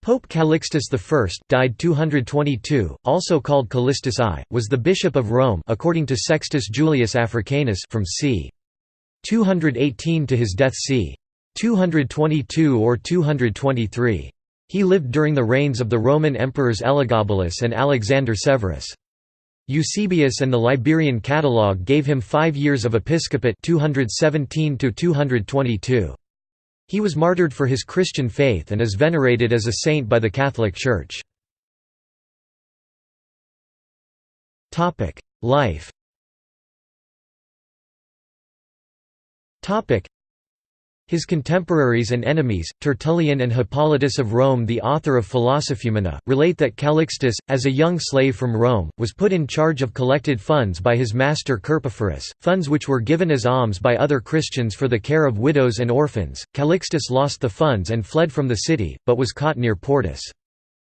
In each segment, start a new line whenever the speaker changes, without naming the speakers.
Pope Callixtus I, died 222, also called Callixtus I, was the Bishop of Rome according to Sextus Julius Africanus from c. 218 to his death c. 222 or 223. He lived during the reigns of the Roman emperors Elagabalus and Alexander Severus. Eusebius and the Liberian Catalogue gave him 5 years of episcopate 217 to 222. He was martyred for his Christian faith and is venerated as a saint by the Catholic Church. Life. His contemporaries and enemies, Tertullian and Hippolytus of Rome, the author of Philosophumena, relate that Callixtus, as a young slave from Rome, was put in charge of collected funds by his master Kerpiphorus, funds which were given as alms by other Christians for the care of widows and orphans. Callixtus lost the funds and fled from the city, but was caught near Portus.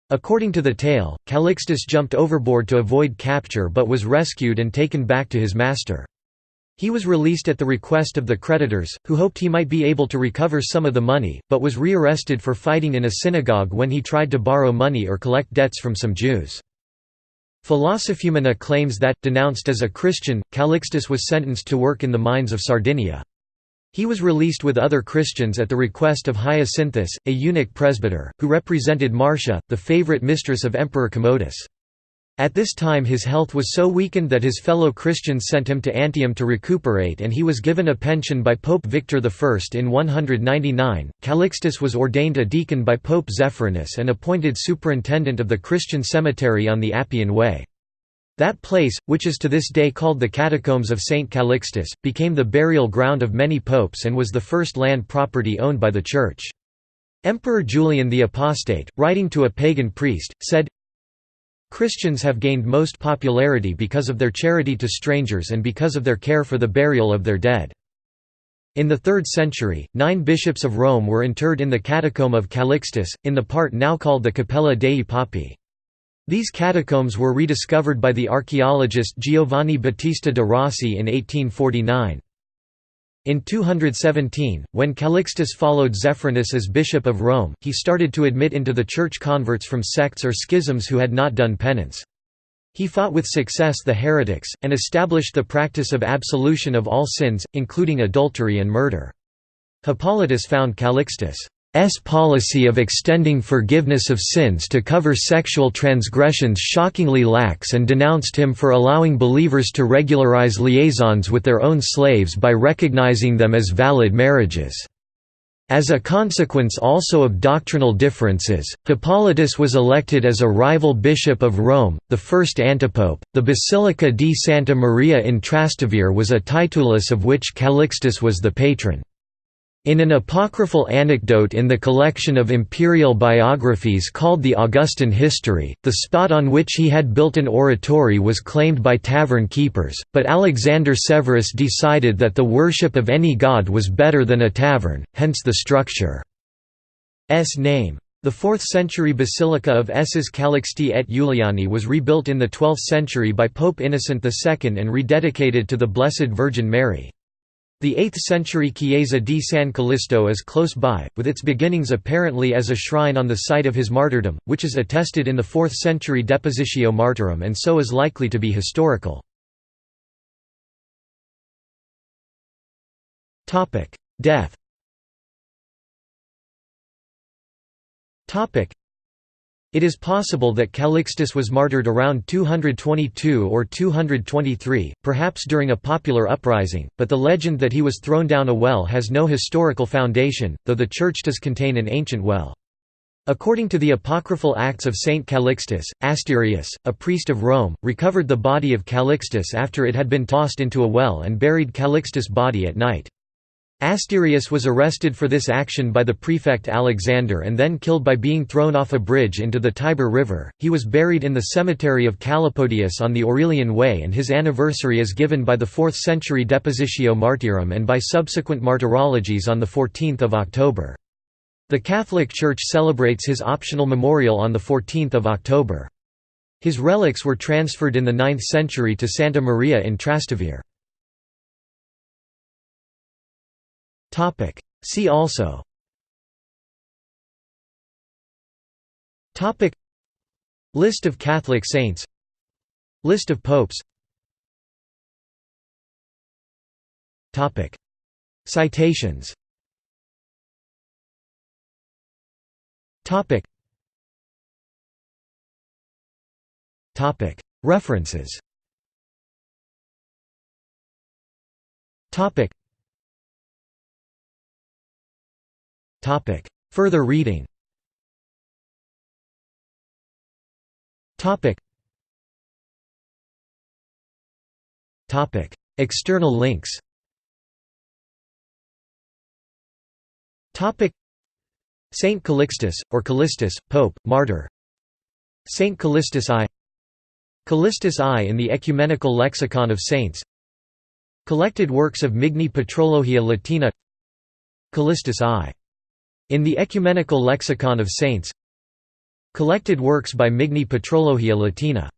According to the tale, Callixtus jumped overboard to avoid capture but was rescued and taken back to his master. He was released at the request of the creditors, who hoped he might be able to recover some of the money, but was rearrested for fighting in a synagogue when he tried to borrow money or collect debts from some Jews. Philosophumena claims that, denounced as a Christian, Callixtus was sentenced to work in the mines of Sardinia. He was released with other Christians at the request of Hyacinthus, a eunuch presbyter, who represented Marcia, the favorite mistress of Emperor Commodus. At this time his health was so weakened that his fellow Christians sent him to Antium to recuperate, and he was given a pension by Pope Victor I in 199. Callixtus was ordained a deacon by Pope Zephyrinus and appointed superintendent of the Christian cemetery on the Appian Way. That place, which is to this day called the Catacombs of St. Callixtus, became the burial ground of many popes and was the first land property owned by the Church. Emperor Julian the Apostate, writing to a pagan priest, said, "Christians have gained most popularity because of their charity to strangers and because of their care for the burial of their dead." In the 3rd century, 9 bishops of Rome were interred in the catacomb of Callixtus, in the part now called the Cappella dei Papi. These catacombs were rediscovered by the archaeologist Giovanni Battista de Rossi in 1849. In 217, when Callixtus followed Zephyrinus as Bishop of Rome, he started to admit into the Church converts from sects or schisms who had not done penance. He fought with success the heretics, and established the practice of absolution of all sins, including adultery and murder. Hippolytus found Callixtus' policy of extending forgiveness of sins to cover sexual transgressions shockingly lax and denounced him for allowing believers to regularize liaisons with their own slaves by recognizing them as valid marriages. As a consequence also of doctrinal differences, Hippolytus was elected as a rival bishop of Rome, the first antipope. The Basilica di Santa Maria in Trastevere was a titulus of which Callixtus was the patron. In an apocryphal anecdote in the collection of imperial biographies called the Augustan History, the spot on which he had built an oratory was claimed by tavern keepers, but Alexander Severus decided that the worship of any god was better than a tavern, hence the structure's name. The 4th century Basilica of Esses Callixti et Iuliani was rebuilt in the 12th century by Pope Innocent II and rededicated to the Blessed Virgin Mary. The 8th century Chiesa di San Callisto is close by, with its beginnings apparently as a shrine on the site of his martyrdom, which is attested in the 4th century Depositio Martyrum and so is likely to be historical. Death. It is possible that Callixtus was martyred around 222 or 223, perhaps during a popular uprising, but the legend that he was thrown down a well has no historical foundation, though the church does contain an ancient well. According to the apocryphal Acts of Saint Callixtus, Asterius, a priest of Rome, recovered the body of Callixtus after it had been tossed into a well and buried Callixtus' body at night. Asterius was arrested for this action by the prefect Alexander and then killed by being thrown off a bridge into the Tiber River. He was buried in the cemetery of Callipodius on the Aurelian Way, and his anniversary is given by the 4th century Depositio Martyrum and by subsequent martyrologies on 14 October. The Catholic Church celebrates his optional memorial on 14 October. His relics were transferred in the 9th century to Santa Maria in Trastevere. See also Topic: List of Catholic saints. List of popes. Topic: Citations. Topic: References. Topic: Further reading. Topic: External links. Saint Callixtus, or Callistus, Pope, Martyr. Saint Callixtus I. Callixtus I in the Ecumenical Lexicon of Saints. Collected works of Migni Patrologia Latina. Callixtus I. In the Ecumenical Lexicon of Saints. Collected works by Migni Patrologia Latina.